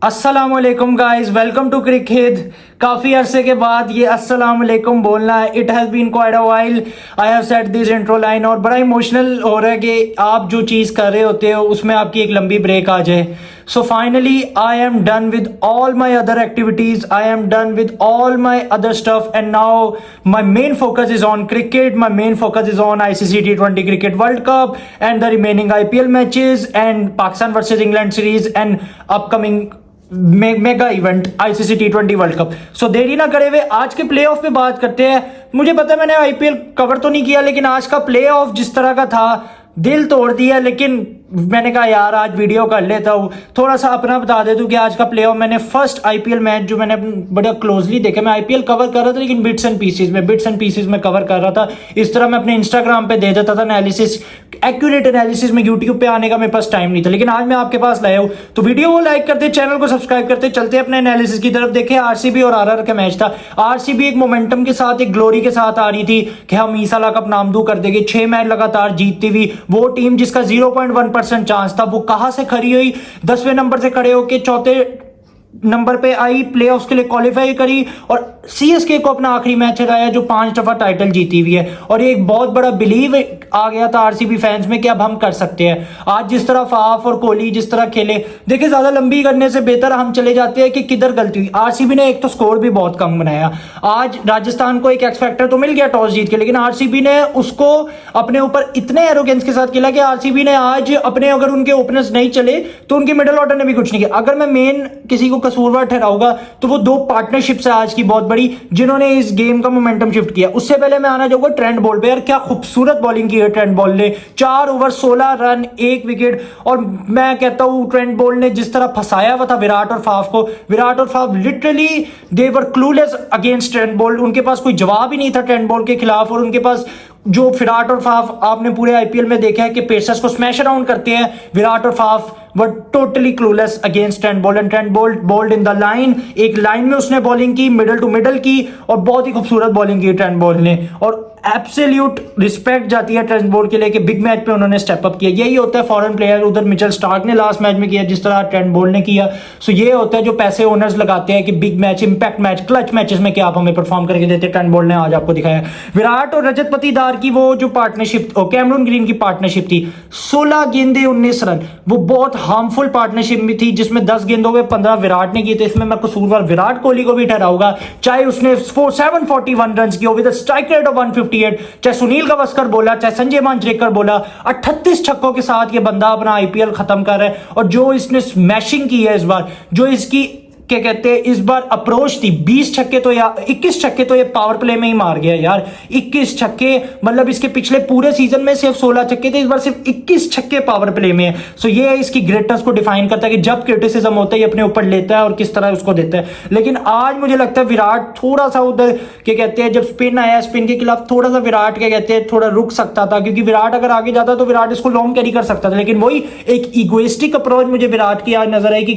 अस्सलाम वालेकुम guys, welcome to cricket. काफ़ी अरसे के बाद ये अस्सलाम वालेकुम बोलना है। It has been quite a while I have set this intro line. और बड़ा इमोशनल हो रहा है कि आप जो चीज़ कर रहे होते हो उसमें आपकी एक लंबी ब्रेक आ जाए। So finally I am done with all my other activities, I am done with all my other stuff and now my main focus is on cricket. My main focus is on ICC T20 cricket world cup and the remaining IPL matches and Pakistan versus England series and upcoming mega event ICC T20 world cup. So देरी ना करे हुए आज के play of पे बात करते हैं। मुझे पता है मैंने IPL कवर तो नहीं किया, लेकिन आज का प्ले ऑफ जिस तरह का था दिल तोड़ दिया। लेकिन मैंने कहा यार आज वीडियो कर लेता हूँ, थोड़ा सा अपना बता देता हूँ कि आज का प्ले ऑफ मैंने फर्स्ट IPL मैच जो मैंने बड़ा क्लोजली देखा। मैं IPL कवर कर रहा था लेकिन बिट्स एंड पीसेज में कवर कर रहा था। इस तरह मैं अपने इंस्टाग्राम पे दे देता था एनालिसिस, एक्यूरेट एनालिसिस में यूट्यूब पे आने का मेरे पास टाइम नहीं था, लेकिन आज मैं आपके पास लाया हूँ। तो वीडियो को लाइक करते, चैनल को सब्सक्राइब करते, चलते अपने एनालिसिस की तरफ। देखे RCB और RR का मैच था। RCB एक मोमेंटम के साथ, एक ग्लोरी के साथ आ रही थी कि हम ईसाला कप नामदू कर देंगे। 6 मैच लगातार जीतती हुई वो टीम जिसका 0.1% चांस था, वो कहां से खड़ी हुई 10वें नंबर से खड़े होकर चौथे नंबर पे आई, प्लेऑफ्स के लिए क्वालिफाई करी और CSK को अपना आखिरी मैच हराया जो 5 दफा टाइटल जीती हुई है। और एक बहुत बड़ा बिलीव आ गया था RCB फैंस में कि अब हम कर सकते हैं। आज जिस तरह फाफ और कोहली जिस तरह खेले, देखिए ज्यादा लंबी करने से बेहतर हम चले जाते हैं कि किधर गलती हुई। RCB ने एक तो स्कोर भी बहुत कम बनाया। आज राजस्थान को एक एक्स फैक्टर तो मिल गया टॉस जीत के, लेकिन RCB ने उसको अपने ऊपर इतने एरोगेंस के साथ खेला कि RCB ने आज अपने, अगर उनके ओपनर्स नहीं चले तो उनके मिडिल ऑर्डर ने भी कुछ नहीं किया। अगर मैं मेन किसी को कसूरवार ठहराऊंगा तो वो 2 पार्टनरशिप्स है आज की बहुत बड़ी जिन्होंने इस गेम का मोमेंटम शिफ्ट किया। उससे पहले मैं आना चाहूंगा ट्रेंट बोल्ट पे। यार क्या खूबसूरत बॉलिंग की है ट्रेंट बोल्ट ने, 4 ओवर 16 रन 1 विकेट। और मैं कहता हूं ट्रेंट बोल्ट ने जिस तरह फंसाया हुआ था विराट और फाफ को, विराट और Faf literally they were clueless against Trent bolt. उनके पास कोई जवाब ही नहीं था ट्रेंट बोल्ट के खिलाफ। और उनके पास जो विराट और फाफ आपने पूरे IPL में देखा है कि पेसर्स को स्मैश अराउंड करते हैं, विराट और Faf were totally clueless against Trent Boult. And Trent Boult bowled in the line, एक लाइन में उसने बॉलिंग की, मिडल टू मिडल की और बहुत ही खूबसूरत बॉलिंग की ट्रेंट बोल्ट ने। और एब्सोल्यूट रिस्पेक्ट जाती है ट्रेंट बोल्ट के लिए कि बिग मैच पे उन्होंने स्टेप अप किया। यही होता है फॉरेन प्लेयर, उधर मिचेल स्टार्क ने लास्ट मैच में किया जिस तरह ट्रेंट बोल्ट ने किया। सो ये होता है जो पैसे ओनर्स लगाते हैं कि big match, impact match, clutch matches में क्या आप हमें परफॉर्म करके देते हैं। ट्रेंट बोल्ट ने आज आपको दिखाया। विराट और रजत पाटीदार की वो जो पार्टनरशिप, कैमरून ग्रीन की पार्टनरशिप थी, 16 गेंदे 19 रन, वो बहुत हार्मफुल पार्टनरशिप में थी जिसमें 10 गेंदों में 15 विराट ने किए थे। इसमें मैं कसूरवार विराट कोहली को भी ठहराऊंगा, चाहे उसने 741 रन किए विद स्ट्राइक रेट ऑफ 158, चाहे सुनील गावस्कर बोला, चाहे संजय मांजरेकर बोला। 38 छक्कों के साथ ये बंदा अपना IPL खत्म कर रहा है। और जो इसने स्मैशिंग की है इस बार, जो इसकी क्या कहते हैं इस बार अप्रोच थी, 20 छक्के तो या 21 छक्के तो ये पावर प्ले में ही मार गया यार। 21 छक्के, मतलब इसके पिछले पूरे सीजन में सिर्फ 16 छक्के थे, इस बार सिर्फ 21 छक्के पावर प्ले में है। सो ये इसकी ग्रेटनेस को डिफाइन करता है कि जब क्रिटिसिज्म होता है ये अपने ऊपर लेता है और किस तरह उसको देता है। लेकिन आज मुझे लगता है विराट थोड़ा सा उधर क्या कहते हैं, जब स्पिन आया स्पिन के खिलाफ थोड़ा सा विराट क्या कहते हैं थोड़ा रुक सकता था, क्योंकि विराट अगर आगे जाता तो विराट इसको लॉन्ग कैरी कर सकता था। लेकिन वही एक इगोइस्टिक अप्रोच मुझे विराट की आज नजर आई कि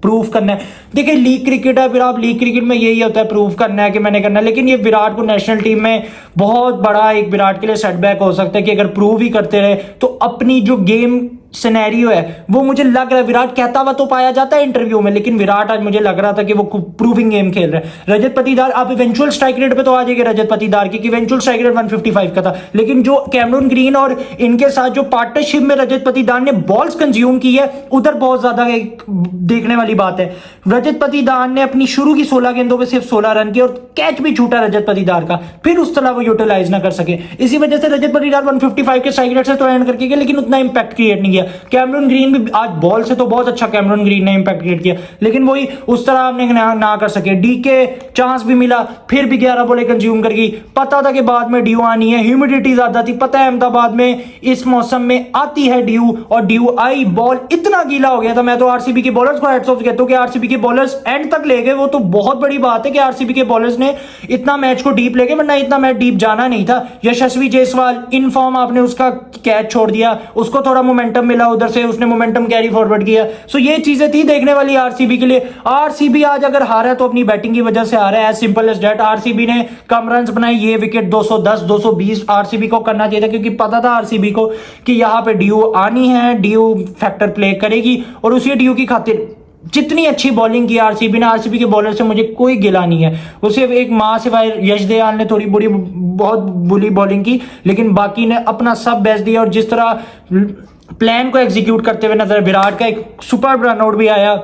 प्रूव करना है। देखिए लीग क्रिकेट है, फिर आप लीग क्रिकेट में यही होता है प्रूव करना है कि मैंने करना है। लेकिन ये विराट को नेशनल टीम में बहुत बड़ा एक विराट के लिए सेटबैक हो सकता है कि अगर प्रूव ही करते रहे तो अपनी जो गेम सिनेरियो है वो मुझे लग रहा है विराट कहता हुआ तो पाया जाता है इंटरव्यू में, लेकिन विराट आज मुझे लग रहा था कि वो प्रूविंग गेम खेल रहे हैं। रजत पाटीदार, आप इवेंचुअल स्ट्राइक रेट पे तो आ जाएंगे रजत पाटीदार की, इवेंचुअल स्ट्राइक रेट 155 का था, लेकिन जो कैमरून ग्रीन और इनके साथ जो पार्टनरशिप में रजत पाटीदार ने बॉल्स कंज्यूम की है उधर बहुत ज्यादा देखने वाली बात है। रजत पाटीदार ने अपनी शुरू की 16 गेंदों पे सिर्फ 16 रन किए और कैच भी छूटा रजत पाटीदार का, फिर उस तरह वो यूटिलाइज ना कर सके। इसी वजह से रजत पाटीदार 155 के स्ट्राइक रेट से तो एंड करके गए, लेकिन उतना इंपैक्ट क्रिएट नहीं किया। कैमरून ग्रीन भी आज बॉल से तो बहुत अच्छा कैमरून ग्रीन ने इंपैक्ट क्रिएट किया, लेकिन वही उस तरह हमने ना कर सके। डीके चांस भी मिला, फिर भी 11 बॉलें कंज्यूम कर गई। पता था कि बाद में ड्यू आनी है, ह्यूमिडिटी ज्यादा थी, पता है अहमदाबाद में इस मौसम में आती है ड्यू, और ड्यू आई, बॉल इतना गीला हो गया था। मैं तो RCB के बॉलर्स को हेड्स ऑफ कहता हूं कि RCB के बॉलर्स एंड तक ले गए। वो तो बहुत बड़ी बात है कि RCB के बॉलर्स ने इतना मैच को डीप ले गए, वरना इतना मैच डीप जाना नहीं था। यशस्वी जायसवाल इन फॉर्म, आपने उसका कैच छोड़ दिया, उसको थोड़ा मोमेंटम मिला उधर से, उसने मोमेंटम कैरी फॉरवर्ड किया। सो ये चीजें थी देखने वाली RCB के लिए। RCB आज अगर हारा है तो अपनी बैटिंग की वजह से हारा है, as simple as that. RCB ने कम रन बनाए, ये विकेट 210 220 RCB को करना चाहिए था, क्योंकि पता था RCB को कि यहां पे ड्यू आनी है, ड्यू फैक्टर प्ले करेगी और उसी ड्यू की खातिर जितनी अच्छी बॉलिंग की आरसीबी ने, आरसीबी के बॉलर से मुझे कोई गिला नहीं है। वो सिर्फ एक माँ सिवाय यश दयाल ने थोड़ी बुरी, बहुत बुरी बॉलिंग की, लेकिन बाकी ने अपना सब बेस्ट दिया। और जिस तरह प्लान को एग्जीक्यूट करते हुए नजर, विराट का एक सुपर रनआउट भी आया।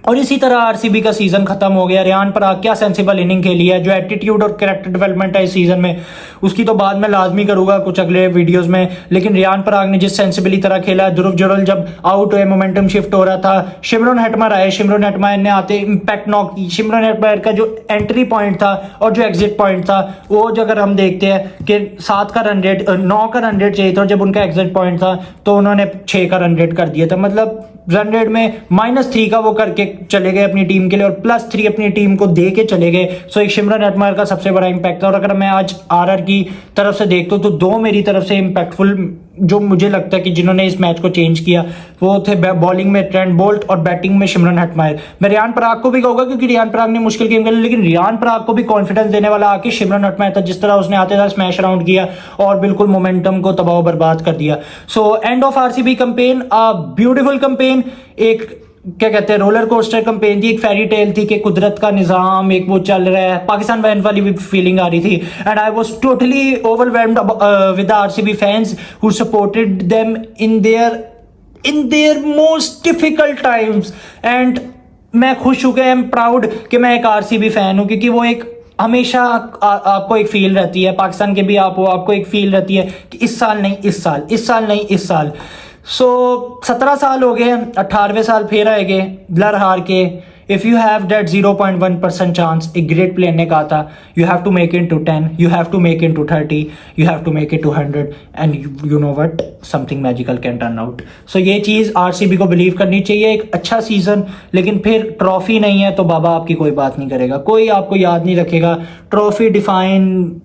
और इसी तरह आरसीबी का सीजन खत्म हो गया। रियान पराग क्या सेंसिबल इनिंग खेली है, जो एटीट्यूड और कैरेक्टर डेवलपमेंट है इस सीजन में, उसकी तो बाद में लाजमी करूंगा कुछ अगले वीडियोस में। लेकिन रियान पराग ने जिस सेंसिबली तरह खेला, ध्रुव जुरल जब आउट हुए, मोमेंटम शिफ्ट हो रहा था, शिमरन हेटमायर आए, शिमरन हेटमायर ने आते इंपैक्ट नॉक की। शिमरन हेटमायर का जो एंट्री पॉइंट था और जो एग्जिट पॉइंट था, वो जो अगर हम देखते हैं कि 7 का रन रेट, 9 का रन रेट चाहिए था, और जब उनका एग्जिट पॉइंट था तो उन्होंने 6 का रन रेट कर दिया था। मतलब रन रेट में -3 का वो करके चले गए अपनी टीम के लिए, और +3 अपनी टीम को दे के चले गए। सो एक शिमरन हेटमायर का सबसे बड़ा इंपैक्ट था। और अगर मैं आज आरआर की तरफ से देखता हूँ तो 2 मेरी तरफ से इंपैक्टफुल जो मुझे लगता है कि जिन्होंने इस मैच को चेंज किया, वो थे बॉलिंग में ट्रेंट बोल्ट और बैटिंग में शिमरन हेटमायर। मैं रियान पराग को भी कहूंगा क्योंकि रियान पराग ने मुश्किल गेम खेला, लेकिन रियान पराग को भी कॉन्फिडेंस देने वाला आके शिमरन हेटमायर था। जिस तरह उसने आते था स्मैश राउंड किया और बिल्कुल मोमेंटम को तबाह बर्बाद कर दिया। So end of RCB campaign, a beautiful campaign, एक क्या कहते हैं रोलर कोस्टर कैंपेन थी, एक फेरी टेल थी कि कुदरत का निजाम एक वो चल रहा है, पाकिस्तान वैन वाली भी फीलिंग आ रही थी। And I was totally overwhelmed with RCB fans who supported them in their most difficult times. And मैं खुश हूं कि आई एम प्राउड कि मैं एक आरसीबी फैन हूं, क्योंकि वो एक हमेशा आपको एक फील रहती है, पाकिस्तान के भी आप हो, आपको एक फील रहती है कि इस साल नहीं इस साल, इस साल नहीं इस साल। सो 17 साल हो गए, 18वें साल फिर आएंगे ब्लर हार के। If you have that 0.1% chance, एक ग्रेट प्लेयर ने कहा था, you have to make it to 10, you have to make it to 30, you have to make it to 100, and you know what, something magical can turn out. So ये चीज़ RCB को believe करनी चाहिए। एक अच्छा सीजन, लेकिन फिर trophy नहीं है तो बाबा आपकी कोई बात नहीं करेगा, कोई आपको याद नहीं रखेगा। ट्रॉफी डिफाइन,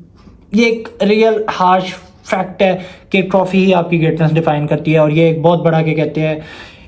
ये एक रियल हार्श फैक्ट है कि ट्रॉफी ही आपकी ग्रेटनेस डिफाइन करती है। और ये एक बहुत बड़ा क्या कहते हैं,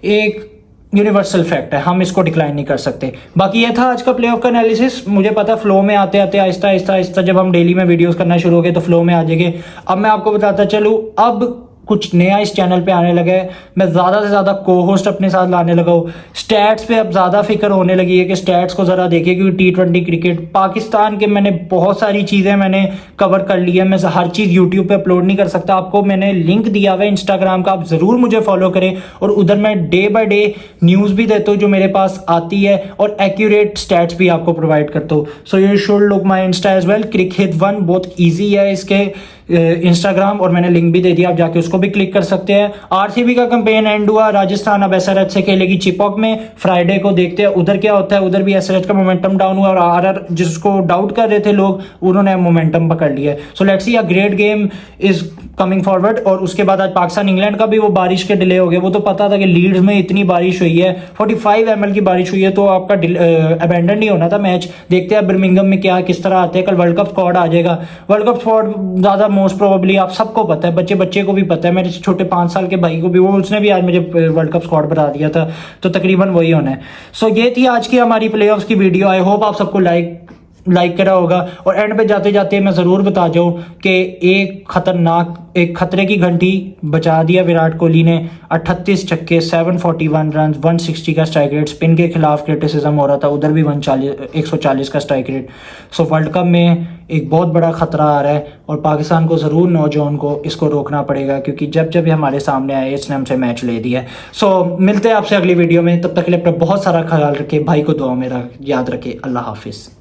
एक यूनिवर्सल फैक्ट है, हम इसको डिक्लाइन नहीं कर सकते। बाकी ये था आज का प्लेऑफ का एनालिसिस। मुझे पता फ्लो में आते आते आहिस्ता आहिस्ता आहिस्ता जब हम डेली में वीडियोस करना शुरू हो गए तो फ्लो में आ जाएंगे। अब मैं आपको बताता चलूँ, अब कुछ नया इस चैनल पे आने लगा है। मैं ज़्यादा से ज़्यादा को होस्ट अपने साथ लाने लगा हूँ। स्टैट्स पे अब ज़्यादा फिक्र होने लगी है कि स्टैट्स को ज़रा देखिए, क्योंकि T20 क्रिकेट पाकिस्तान के मैंने बहुत सारी चीज़ें मैंने कवर कर ली है। मैं हर चीज़ यूट्यूब पे अपलोड नहीं कर सकता। आपको मैंने लिंक दिया हुआ है इंस्टाग्राम का, आप ज़रूर मुझे फॉलो करें। और उधर मैं डे बाय डे न्यूज़ भी देता हूँ जो मेरे पास आती है, और एक्यूरेट स्टैट्स भी आपको प्रोवाइड करता हूँ। So you should look my Insta as well, crickhead1, बहुत ईजी है इसके इंस्टाग्राम, और मैंने लिंक भी दे दिया, आप जाके उसको भी क्लिक कर सकते हैं। आरसीबी का कैंपेन एंड हुआ, राजस्थान अब एसआरएच से खेलेगी चिपॉक में। फ्राइडे को देखते हैं उधर क्या होता है। उधर भी एसआरएच का मोमेंटम डाउन हुआ, और आरआर जिसको डाउट कर रहे थे लोग, उन्होंने मोमेंटम पकड़ लिया है। So let's see, a great game is coming forward. और उसके बाद आज पाकिस्तान इंग्लैंड का भी वो बारिश के डिले हो गए। वो तो पता था कि लीड्स में इतनी बारिश हुई है, 45 ml की बारिश हुई है, तो आपका अबेंडन नहीं होना था मैच। देखते हैं बर्मिंघम में क्या किस तरह आते हैं। कल वर्ल्ड कप स्क्वाड आ जाएगा। वर्ल्ड कप स्क्वाड ज़्यादा मोस्ट प्रोबेबली आप सबको पता है, बच्चे को भी पता है, मेरे छोटे 5 साल के भाई को भी, वो उसने भी आज मुझे वर्ल्ड कप स्क्वाड बता दिया था, तो तकरीबन वही होना है। सो ये थी आज की हमारी प्लेऑफ्स की वीडियो। आई होप आप सबको लाइक करा होगा। और एंड पे जाते जाते मैं ज़रूर बता जाऊँ कि एक खतरे की घंटी बचा दिया विराट कोहली ने। 38 छक्के, 741 रन, 160 का स्ट्राइक रेट। स्पिन के खिलाफ क्रिटिसिज्म हो रहा था, उधर भी 140 का strike rate. So world cup में एक बहुत बड़ा खतरा आ रहा है, और पाकिस्तान को ज़रूर नौजवान को इसको रोकना पड़ेगा, क्योंकि जब जब ये हमारे सामने आए इसने हमसे मैच ले दिया है। सो मिलते हैं आपसे अगली वीडियो में, तब तक के लिए अपना बहुत सारा ख्याल रखें, भाई को दुआ में याद रखें। अल्लाह हाफिज़।